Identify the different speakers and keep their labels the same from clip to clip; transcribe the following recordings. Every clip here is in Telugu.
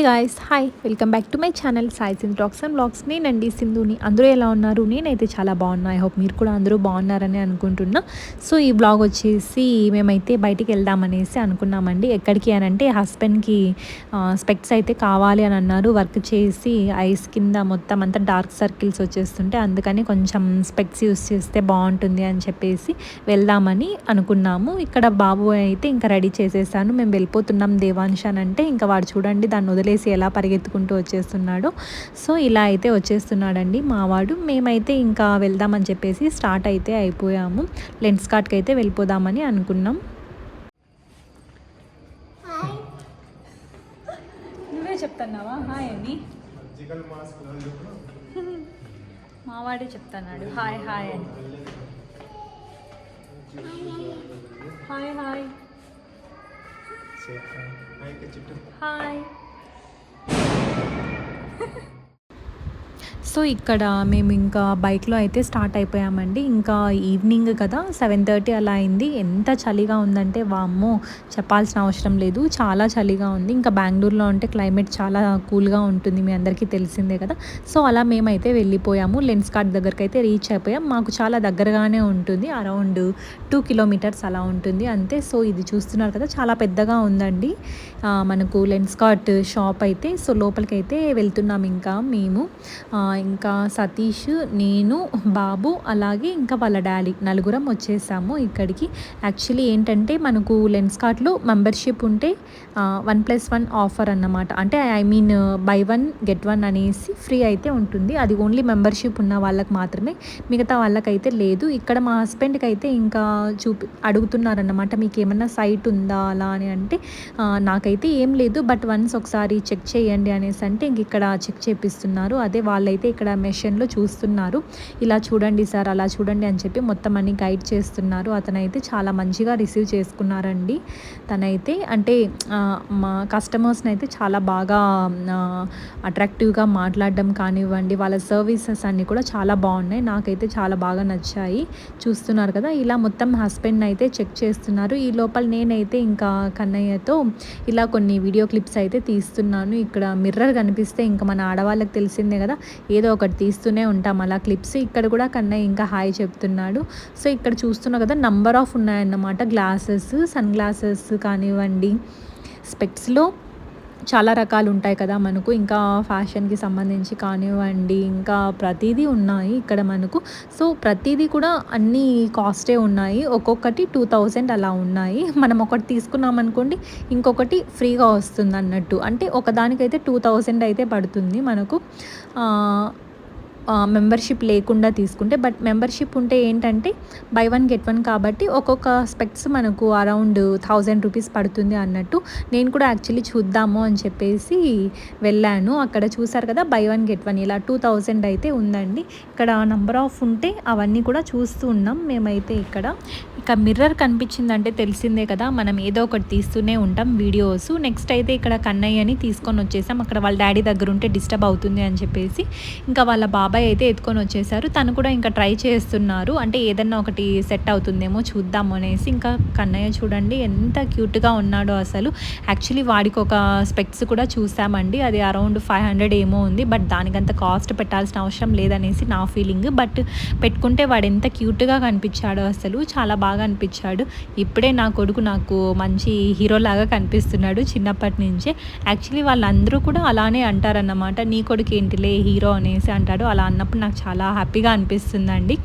Speaker 1: Guys hi welcome back to my channel Sai Sindhu talks and vlogs. నేనండి సింధుని. అందరూ ఎలా ఉన్నారు? నేనైతే చాలా బాగున్నా. ఐ హోప్ మీరు కూడా అందరూ బాగున్నారని అనుకుంటున్నా. సో ఈ బ్లాగ్ వచ్చేసి మేమైతే బయటికి వెళ్దామనేసి అనుకున్నామండి. ఎక్కడికి అని అంటే హస్బెండ్కి స్పెక్ట్స్ అయితే కావాలి అని అన్నారు. వర్క్ చేసి ఐస్ కింద మొత్తం అంతా డార్క్ సర్కిల్స్ వచ్చేస్తుంటే అందుకని కొంచెం స్పెక్ట్స్ యూస్ చేస్తే బాగుంటుంది అని చెప్పేసి వెళ్దామని అనుకున్నాము. ఇక్కడ బాబు అయితే ఇంకా రెడీ చేసేసాను. మేము వెళ్ళిపోతున్నాం దేవాంశ్ అని అంటే ఇంకా వాడు చూడండి దాన్ని వదిలేసి ఎలా పరిగెత్తుకుంటూ వచ్చేస్తున్నాడో. సో ఇలా అయితే వచ్చేస్తున్నాడండి మావాడు. మేమైతే ఇంకా వెళ్దామని చెప్పేసి స్టార్ట్ అయితే అయిపోయాము. లెన్స్ కార్ట్కి అయితే వెళ్ళిపోదామని అనుకున్నాం. నువ్వే చెప్తున్నావా హాయ్ అని? మావాడే చెప్తున్నాడు హాయ్ హాయ్ అని. Hi hi hi. సో ఇక్కడ మేము ఇంకా బైక్లో అయితే స్టార్ట్ అయిపోయామండి. ఇంకా ఈవినింగ్ కదా 7:30 అలా అయింది. ఎంత చలిగా ఉందంటే వామ్మో చెప్పాల్సిన అవసరం లేదు, చాలా చలిగా ఉంది. ఇంకా బెంగళూరులో అంటే క్లైమేట్ చాలా కూల్గా ఉంటుంది, మీ అందరికీ తెలిసిందే కదా. సో అలా మేమైతే వెళ్ళిపోయాము. లెన్స్ కార్ట్ దగ్గరికి అయితే రీచ్ అయిపోయాం. మాకు చాలా దగ్గరగానే ఉంటుంది, అరౌండ్ 2 కిలోమీటర్స్ అలా ఉంటుంది అంతే. సో ఇది చూస్తున్నారు కదా చాలా పెద్దగా ఉందండి మనకు లెన్స్ కార్ట్ షాప్ అయితే. సో లోపలికి అయితే వెళ్తున్నాం ఇంకా మేము. ఇంకా సతీష్, నేను, బాబు, అలాగే ఇంకా వాళ్ళ డాడీ నలుగురం వచ్చేసాము ఇక్కడికి. యాక్చువల్లీ ఏంటంటే మనకు లెన్స్ కార్ట్లో మెంబర్షిప్ ఉంటే 1+1 ఆఫర్ అన్నమాట. అంటే ఐ మీన్ బై 1 get 1 అనేసి ఫ్రీ అయితే ఉంటుంది. అది ఓన్లీ మెంబర్షిప్ ఉన్న వాళ్ళకి మాత్రమే, మిగతా వాళ్ళకైతే లేదు. ఇక్కడ మా హస్బెండ్కి అయితే ఇంకా అడుగుతున్నారన్నమాట మీకు ఏమన్నా సైట్ ఉందా అలా అని అంటే నాకైతే ఏం లేదు, బట్ వన్స్ ఒకసారి చెక్ చేయండి అనేసి అంటే ఇంక ఇక్కడ చెక్ చేపిస్తున్నారు. అదే వాళ్ళైతే ఇక్కడ మెషిన్లో చూస్తున్నారు. ఇలా చూడండి సార్, అలా చూడండి అని చెప్పి మొత్తం అన్ని గైడ్ చేస్తున్నారు. అతనైతే చాలా మంచిగా రిసీవ్ చేసుకున్నారండి. తనైతే అంటే మా కస్టమర్స్ని అయితే చాలా బాగా అట్రాక్టివ్గా మాట్లాడడం కానివ్వండి, వాళ్ళ సర్వీసెస్ అన్నీ కూడా చాలా బాగున్నాయి. నాకైతే చాలా బాగా నచ్చాయి. చూస్తున్నారు కదా ఇలా మొత్తం హస్బెండ్ అయితే చెక్ చేస్తున్నారు. ఈ లోపల నేనైతే ఇంకా కన్నయ్యతో ఇలా కొన్ని వీడియో క్లిప్స్ అయితే తీస్తున్నాను. ఇక్కడ మిర్రర్ కనిపిస్తే ఇంకా మన ఆడవాళ్ళకి తెలిసిందే కదా, ఏదో ఒకటి తీస్తూనే ఉంటాం అలా క్లిప్స్. ఇక్కడ కూడా కన్నయ్య ఇంకా హాయ్ చెప్తున్నాడు. సో ఇక్కడ చూస్తున్నా కదా నంబర్ ఆఫ్ ఉన్నాయన్నమాట గ్లాసెస్, సన్ గ్లాసెస్ కానివ్వండి, స్పెక్ట్స్లో చాలా రకాలు ఉంటాయి కదా మనకు, ఇంకా ఫ్యాషన్కి సంబంధించి కానివ్వండి, ఇంకా ప్రతిదీ ఉన్నాయి ఇక్కడ మనకు. సో ప్రతిదీ కూడా అన్నీ కాస్టే ఉన్నాయి. ఒక్కొక్కటి 2000 అలా ఉన్నాయి. మనం ఒకటి తీసుకున్నాం అనుకోండి ఇంకొకటి ఫ్రీగా వస్తుంది అన్నట్టు. అంటే ఒకదానికైతే 2000 అయితే పడుతుంది మనకు మెంబర్షిప్ లేకుండా తీసుకుంటే. బట్ మెంబర్షిప్ ఉంటే ఏంటంటే బై 1 get 1 కాబట్టి ఒక్కొక్క స్పెక్ట్స్ మనకు అరౌండ్ 1000 రూపీస్ పడుతుంది అన్నట్టు. నేను కూడా యాక్చువల్లీ చూద్దాము అని చెప్పేసి వెళ్ళాను. అక్కడ చూసారు కదా బై 1 get 1 ఇలా 2000 అయితే ఉందండి. ఇక్కడ నంబర్ ఆఫ్ ఉంటే అవన్నీ కూడా చూస్తూ ఉన్నాం మేమైతే. ఇక్కడ ఇక మిర్రర్ కనిపించిందంటే తెలిసిందే కదా, మనం ఏదో ఒకటి తీస్తూనే ఉంటాం వీడియోస్. నెక్స్ట్ అయితే ఇక్కడ కన్నయ్యని తీసుకొని వచ్చేసాం. అక్కడ వాళ్ళ డాడీ దగ్గర ఉంటే డిస్టర్బ్ అవుతుంది అని చెప్పేసి ఇంకా వాళ్ళ బాబాయ్ అయితే ఎత్తుకొని వచ్చేసారు. తను కూడా ఇంకా ట్రై చేస్తున్నారు, అంటే ఏదన్నా ఒకటి సెట్ అవుతుందేమో చూద్దాము అనేసి. ఇంకా కన్నయ్య చూడండి ఎంత క్యూట్గా ఉన్నాడో అసలు. యాక్చువల్లీ వాడికి ఒక స్పెక్ట్స్ కూడా చూసామండి, అది అరౌండ్ 500 ఏమో ఉంది. బట్ దానికంత కాస్ట్ పెట్టాల్సిన అవసరం లేదనేసి నా ఫీలింగ్. బట్ పెట్టుకుంటే వాడు ఎంత క్యూట్గా కనిపించాడో అసలు, చాలా బాగా అనిపించాడు. ఇప్పుడే నా కొడుకు నాకు మంచి హీరోలాగా కనిపిస్తున్నాడు చిన్నప్పటి నుంచే. యాక్చువల్లీ వాళ్ళందరూ కూడా అలానే అంటారన్నమాట, నీ కొడుకు ఏంటిలే హీరో అనేసి అంటాడు. అలా అన్నప్పుడు నాకు చాలా హ్యాపీగా అనిపిస్తుందండి.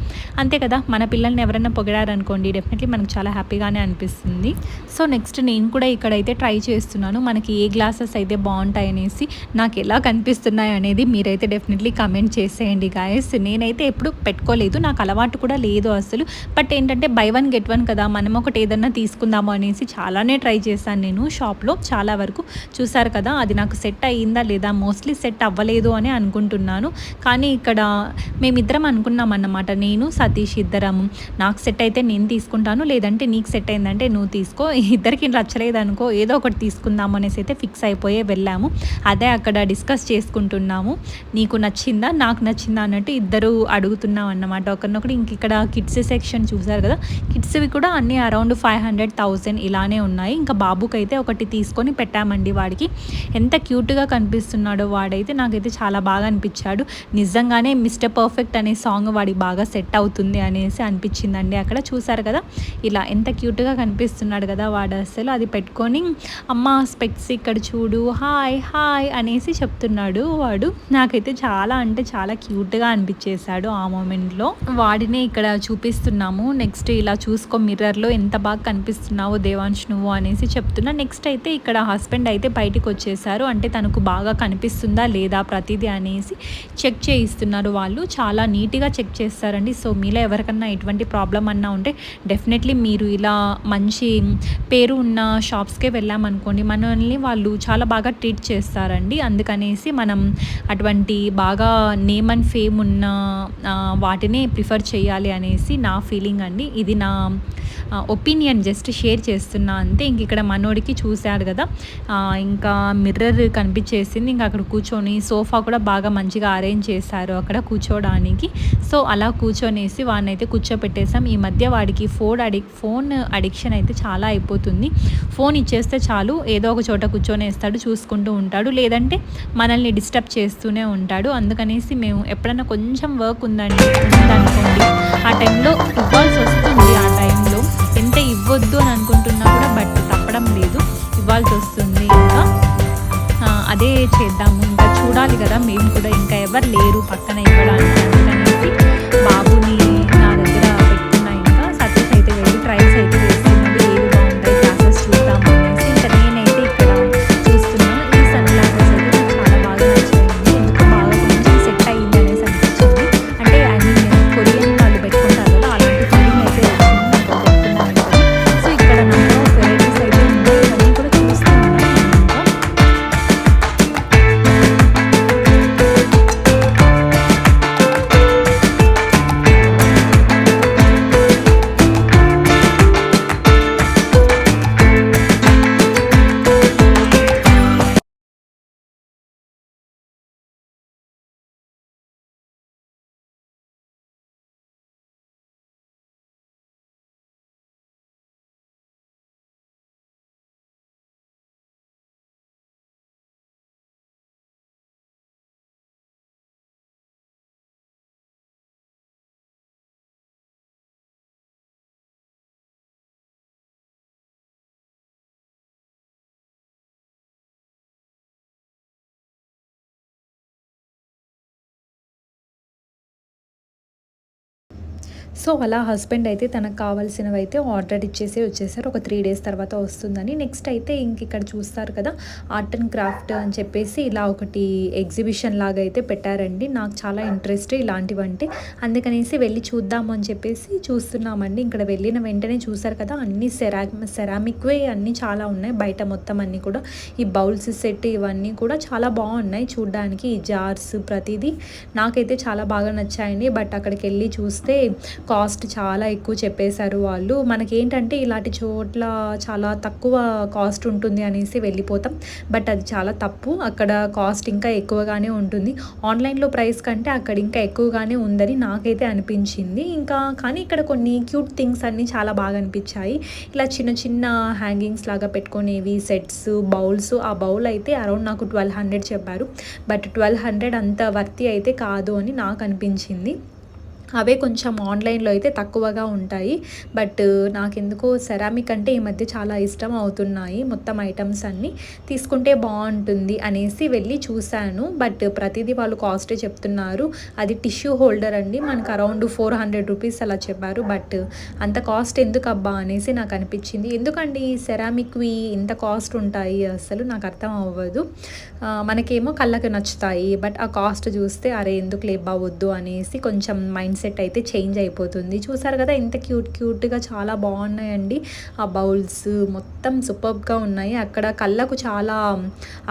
Speaker 1: అంతే కదా, మన పిల్లల్ని ఎవరైనా పొగిడారనుకోండి డెఫినెట్లీ మనకు చాలా హ్యాపీగానే అనిపిస్తుంది. సో నెక్స్ట్ నేను కూడా ఇక్కడైతే ట్రై చేస్తున్నాను మనకి ఏ గ్లాసెస్ అయితే బాగుంటాయి అనేసి. నాకు ఎలా కనిపిస్తున్నాయి అనేది మీరైతే డెఫినెట్లీ కమెంట్ చేసేయండి గాయస్. నేనైతే ఎప్పుడు పెట్టుకోలేదు, నాకు అలవాటు కూడా లేదు అసలు. బట్ ఏంటంటే బై 1 get 1 కదా, మనం ఒకటి ఏదన్నా తీసుకుందాము అనేసి చాలానే ట్రై చేశాను నేను షాప్లో చాలా వరకు. చూసారు కదా అది నాకు సెట్ అయ్యిందా లేదా, మోస్ట్లీ సెట్ అవ్వలేదు అని అనుకుంటున్నాను. కానీ ఇక్కడ మేమిద్దరం అనుకున్నామన్నమాట. నేను, సతీష్ ఇద్దరం. నాకు సెట్ అయితే నేను తీసుకుంటాను, లేదంటే నీకు సెట్ అయిందంటే నువ్వు తీసుకో. ఇద్దరికి నచ్చలేదనుకో ఏదో ఒకటి తీసుకుందాం అనేసి అయితే ఫిక్స్ అయిపోయే వెళ్ళాము. అదే అక్కడ డిస్కస్ చేసుకుంటున్నాము. నీకు నచ్చిందా, నాకు నచ్చిందా అన్నట్టు ఇద్దరు అడుగుతున్నాం అన్నమాట ఒకరినొకరు. ఇంక ఇక్కడ కిడ్స్ సెక్షన్ చూసారు కదా, కిడ్స్వి కూడా అన్నీ అరౌండ్ 500,000 ఇలానే ఉన్నాయి. ఇంకా బాబుకైతే ఒకటి తీసుకొని పెట్టామండి. వాడికి ఎంత క్యూట్గా కనిపిస్తున్నాడో వాడైతే, నాకైతే చాలా బాగా అనిపించాడు. నిజంగానే మిస్టర్ పర్ఫెక్ట్ అనే సాంగ్ వాడికి బాగా సెట్ అవుతుంది అనేసి అనిపించిందండి. అక్కడ చూసారు కదా, ఇలా ఎంత క్యూట్గా కనిపిస్తున్నాడు కదా వాడు. అసలు అది పెట్టుకొని అమ్మ స్పెక్స్ ఇక్కడ చూడు, హాయ్ హాయ్ అనేసి చెప్తున్నాడు వాడు. నాకైతే చాలా అంటే చాలా క్యూట్గా అనిపించేశాడు ఆ మూమెంట్లో. వాడినే ఇక్కడ చూపిస్తున్నాము. నెక్స్ట్ ఇలా చూసుకో మిర్రర్లో ఎంత బాగా కనిపిస్తున్నావో దేవాంశ్ నువ్వు అనేసి చెప్తున్నా. నెక్స్ట్ అయితే ఇక్కడ హస్బెండ్ అయితే బయటికి వచ్చేసారు. అంటే తనకు బాగా కనిపిస్తుందా లేదా ప్రతిదీ అనేసి చెక్ చేయిస్తున్నారు వాళ్ళు. చాలా నీట్గా చెక్ చేస్తారండి. సో మీలో ఎవరికన్నా ఎటువంటి ప్రాబ్లం అన్నా ఉంటే డెఫినెట్లీ మీరు ఇలా మంచి పేరు ఉన్న షాప్స్కే వెళ్ళామనుకోండి, మనల్ని వాళ్ళు చాలా బాగా ట్రీట్ చేస్తారండి. అందుకనేసి మనం అటువంటి బాగా నేమ్ అండ్ ఫేమ్ ఉన్న వాటిని ప్రిఫర్ చేయాలి అనేసి నా ఫీలింగ్ అండి. ఇది నా ఒపీనియన్, జస్ట్ షేర్ చేస్తున్నా అంతే. ఇంక ఇక్కడ మనోడికి చూశాడు కదా, ఇంకా మిర్రర్ కనిపించేసింది. ఇంకా అక్కడ కూర్చొని సోఫా కూడా బాగా మంచిగా అరేంజ్ చేశారు అక్కడ కూర్చోడానికి. సో అలా కూర్చొనేసి వాడిని అయితే కూర్చోపెట్టేసాం. ఈ మధ్య వాడికి ఫోన్ అడిక్షన్ అయితే చాలా అయిపోతుంది. ఫోన్ ఇచ్చేస్తే చాలు ఏదో ఒక చోట కూర్చొనేస్తాడు, చూసుకుంటూ ఉంటాడు, లేదంటే మనల్ని డిస్టర్బ్ చేస్తూనే ఉంటాడు. అందుకనేసి మేము ఎప్పుడైనా కొంచెం వర్క్ ఉందనుకోండి, ఆ టైంలో ఇవ్వాల్సి వస్తుంది. ఆ టైంలో ఎంత ఇవ్వద్దు అని అనుకుంటున్నా కూడా బట్ తప్పడం లేదు, ఇవ్వాల్సి వస్తుంది. ఇంకా అదే చేద్దాము, ఇంకా చూడాలి కదా మేము కూడా, ఇంకా ఎవరు లేరు పక్కన ఇవ్వడానికి. అందుకనేసి బాబుని నా దగ్గర పెట్టుకున్నా. ఇంకా సతీష్ అయితే వెళ్ళి ట్రైల్స్ అయితే వేస్తున్నాడు, ఏవి బాగుంటాయి క్లాసెస్ చూద్దాము అనేసి. ఇంకా నేనైతే ఇక్కడ చూస్తున్నాను. ఈ సన్ గ్లాసెస్ అయితే నాకు చాలా బాగా నచ్చాయండి. ఎందుకు బాగా కొంచెం సెట్ అయ్యింది అనేసి అనిపించింది. అంటే ఐ మీన్ కొరియన్ వాళ్ళు పెట్టుకుంటారు కదా, అలాంటి ఫీలింగ్ అయితే వచ్చింది నాకు పెట్టుకున్నాను. సో ఇక్కడ నాకు వెరైటీస్ అయితే ఉన్నాయి, ఇవన్నీ కూడా చూస్తూ ఉన్నాను. సో అలా హస్బెండ్ అయితే తనకు కావాల్సినవి అయితే ఆర్డర్ ఇచ్చేసి వచ్చేసారు. ఒక 3 days తర్వాత వస్తుందని. నెక్స్ట్ అయితే ఇంక ఇక్కడ చూస్తారు కదా, ఆర్ట్ అండ్ క్రాఫ్ట్ అని చెప్పేసి ఇలా ఒకటి ఎగ్జిబిషన్ లాగా అయితే పెట్టారండి. నాకు చాలా ఇంట్రెస్ట్ ఇలాంటివంటే, అందుకనేసి వెళ్ళి చూద్దాము అని చెప్పేసి చూస్తున్నామండి. ఇక్కడ వెళ్ళిన వెంటనే చూసారు కదా, అన్ని సెరామిక్వే అన్నీ చాలా ఉన్నాయి బయట మొత్తం అన్నీ కూడా. ఈ బౌల్స్ సెట్ ఇవన్నీ కూడా చాలా బాగున్నాయి చూడ్డానికి. ఈ జార్స్ ప్రతిదీ నాకైతే చాలా బాగా నచ్చాయండి. బట్ అక్కడికి వెళ్ళి చూస్తే కాస్ట్ చాలా ఎక్కువ చెప్పేశారు వాళ్ళు. మనకేంటంటే ఇలాంటి చోట్ల చాలా తక్కువ కాస్ట్ ఉంటుంది అనేసి వెళ్ళిపోతాం, బట్ అది చాలా తప్పు. అక్కడ కాస్ట్ ఇంకా ఎక్కువగానే ఉంటుంది. ఆన్లైన్లో ప్రైస్ కంటే అక్కడ ఇంకా ఎక్కువగానే ఉందని నాకైతే అనిపించింది. ఇంకా కానీ ఇక్కడ కొన్ని క్యూట్ థింగ్స్ అన్నీ చాలా బాగా అనిపించాయి. ఇలా చిన్న చిన్న హ్యాంగింగ్స్ లాగా పెట్టుకునేవి, సెట్స్, బౌల్స్. ఆ బౌల్ అయితే అరౌండ్ నాకు 1200 చెప్పారు, బట్ 1200 అంత వర్తి అయితే కాదు అని నాకు అనిపించింది. అవే కొంచెం ఆన్లైన్లో అయితే తక్కువగా ఉంటాయి. బట్ నాకెందుకో సెరామిక్ అంటే ఈ మధ్య చాలా ఇష్టం అవుతున్నాయి. మొత్తం ఐటమ్స్ అన్నీ తీసుకుంటే బాగుంటుంది అనేసి వెళ్ళి చూశాను. బట్ ప్రతిదీ వాళ్ళు కాస్టే చెప్తున్నారు. అది టిష్యూ హోల్డర్ అండి, మనకు అరౌండ్ 400 రూపీస్ అలా చెప్పారు. బట్ అంత కాస్ట్ ఎందుకు అబ్బా అనేసి నాకు అనిపించింది. ఎందుకండి సెరామిక్వి ఇంత కాస్ట్ ఉంటాయి అసలు నాకు అర్థం అవ్వదు. మనకేమో కళ్ళకి నచ్చుతాయి, బట్ ఆ కాస్ట్ చూస్తే అరే ఎందుకు లేబ్బా వద్దు అనేసి కొంచెం మైండ్ సెట్ అయితే చేంజ్ అయిపోతుంది. చూసారు కదా ఎంత క్యూట్గా చాలా బాగున్నాయండి. ఆ బౌల్స్ మొత్తం సూపర్బ్గా ఉన్నాయి. అక్కడ కళ్ళకు చాలా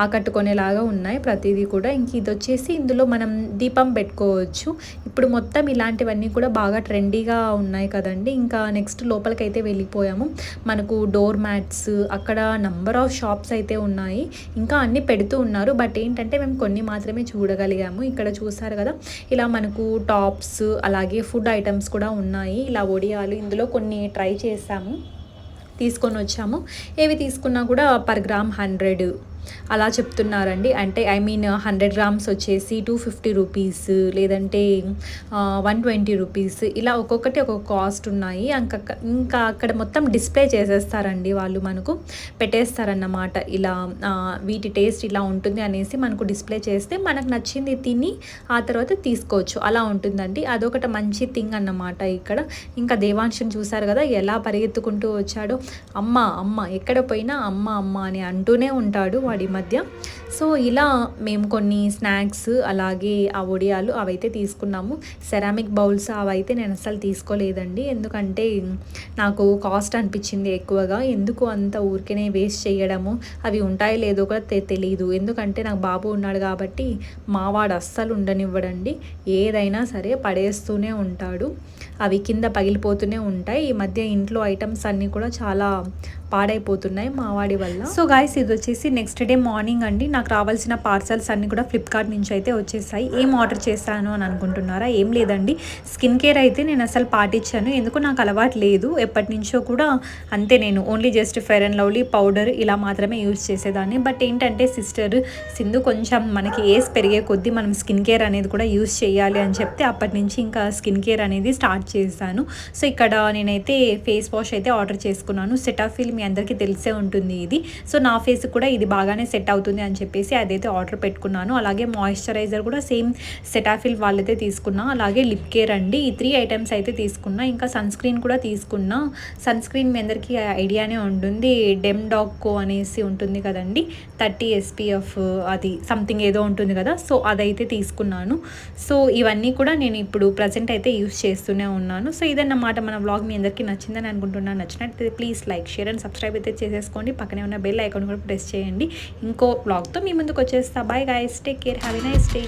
Speaker 1: ఆకట్టుకునేలాగా ఉన్నాయి ప్రతిదీ కూడా. ఇంక ఇది వచ్చేసి ఇందులో మనం దీపం పెట్టుకోవచ్చు. ఇప్పుడు మొత్తం ఇలాంటివన్నీ కూడా బాగా ట్రెండీగా ఉన్నాయి కదండి. ఇంకా నెక్స్ట్ లోపలికైతే వెళ్ళిపోయాము. మనకు డోర్ మ్యాట్స్ అక్కడ నంబర్ ఆఫ్ షాప్స్ అయితే ఉన్నాయి. ఇంకా అన్నీ పెడుతూ ఉన్నారు. బట్ ఏంటంటే మేము కొన్ని మాత్రమే చూడగలిగాము. ఇక్కడ చూసారు కదా ఇలా మనకు టాప్స్ అలాగే ఫుడ్ ఐటమ్స్ కూడా ఉన్నాయి. ఇలా వడియాలు ఇందులో కొన్ని ట్రై చేసాము, తీసుకొని వచ్చాము. ఏవి తీసుకున్నా కూడా పర్ గ్రామ్ 100 అలా చెప్తున్నారండి. అంటే ఐ మీన్ 100 గ్రామ్స్ వచ్చేసి 250 రూపీస్, లేదంటే 120 రూపీస్, ఇలా ఒక్కొక్కటి ఒక్కొక్క కాస్ట్ ఉన్నాయి. ఇంకా అక్కడ మొత్తం డిస్ప్లే చేసేస్తారండి వాళ్ళు, మనకు పెట్టేస్తారన్నమాట. ఇలా వీటి టేస్ట్ ఇలా ఉంటుంది అనేసి మనకు డిస్ప్లే చేస్తే మనకు నచ్చింది తిని ఆ తర్వాత తీసుకోవచ్చు. అలా ఉంటుందండి. అదొకటి మంచి థింగ్ అన్నమాట ఇక్కడ. ఇంకా దేవాంశం చూసారు కదా ఎలా పరిగెత్తుకుంటూ వచ్చాడో. అమ్మ అమ్మ ఎక్కడ పోయినా అమ్మ అమ్మ అని అంటూనే ఉంటాడు వాడి మధ్య. సో ఇలా మేము కొన్ని స్నాక్స్ అలాగే ఆ వడియాలు అవైతే తీసుకున్నాము. సెరామిక్ బౌల్స్ అవైతే నేను అసలు తీసుకోలేదండి. ఎందుకంటే నాకు కాస్ట్ అనిపించింది ఎక్కువగా. ఎందుకు అంత ఊరికేనే వేస్ట్ చేయడము, అవి ఉంటాయో లేదో కూడా తెలియదు. ఎందుకంటే నాకు బాబు ఉన్నాడు కాబట్టి మావాడు అస్సలు ఉండనివ్వడండి. ఏదైనా సరే పడేస్తూనే ఉంటాడు. అవి కింద పగిలిపోతూనే ఉంటాయి. ఈ మధ్య ఇంట్లో ఐటమ్స్ అన్నీ కూడా చాలా పాడైపోతున్నాయి మా వాడి వల్ల. సో గాయ్స్ ఇది వచ్చేసి నెక్స్ట్ డే మార్నింగ్ అండి. నాకు రావాల్సిన పార్సల్స్ అన్నీ కూడా ఫ్లిప్కార్ట్ నుంచి అయితే వచ్చేసాయి. ఏం ఆర్డర్ చేశాను అని అనుకుంటున్నారా? ఏం లేదండి, స్కిన్ కేర్ అయితే నేను అసలు పాటించాను. ఎందుకు నాకు అలవాటు లేదు ఎప్పటి నుంచో కూడా. అంతే, నేను only just fair and lovely powder ఇలా మాత్రమే యూజ్ చేసేదాన్ని. బట్ ఏంటంటే సిస్టర్ సింధు కొంచెం మనకి ఏజ్ పెరిగే కొద్దీ మనం స్కిన్ కేర్ అనేది కూడా యూజ్ చేయాలి అని చెప్తే అప్పటి నుంచి ఇంకా స్కిన్ కేర్ అనేది స్టార్ట్ చేశాను. సో ఇక్కడ నేనైతే ఫేస్ వాష్ అయితే ఆర్డర్ చేసుకున్నాను. సెటాఫిల్ మీ అందరికీ తెలిసే ఉంటుంది ఇది. సో నా ఫేస్ కూడా ఇది బాగానే సెట్ అవుతుంది అని చెప్పేసి అదైతే ఆర్డర్ పెట్టుకున్నాను. అలాగే మాయిశ్చరైజర్ కూడా సేమ్ సెటాఫిల్ వాళ్ళైతే తీసుకున్నా. అలాగే లిప్ కేర్ అండి, ఈ 3 ఐటమ్స్ అయితే తీసుకున్నా. ఇంకా సన్ స్క్రీన్ కూడా తీసుకున్నా. సన్ స్క్రీన్ మీ అందరికీ ఐడియానే ఉంటుంది, డెమ్డాక్కో అనేసి ఉంటుంది కదండి, 30 SPF అది సంథింగ్ ఏదో ఉంటుంది కదా. సో అదైతే తీసుకున్నాను. సో ఇవన్నీ కూడా నేను ఇప్పుడు ప్రజెంట్ అయితే యూస్ చేస్తూనే ఉన్నాను. సో ఇదన్నమాట మన వ్లాగ్. మీ అందరికీ నచ్చిందని అనుకుంటున్నాను. నచ్చినట్లయితే please like, share and subscribe అయితే చేసేసుకోండి. పక్కనే ఉన్న బెల్ ఐకాన్ కూడా ప్రెస్ చేయండి. ఇంకో వ్లాగ్తో మీ ముందుకు వచ్చేస్తా. Bye guys, take care, have a nice day.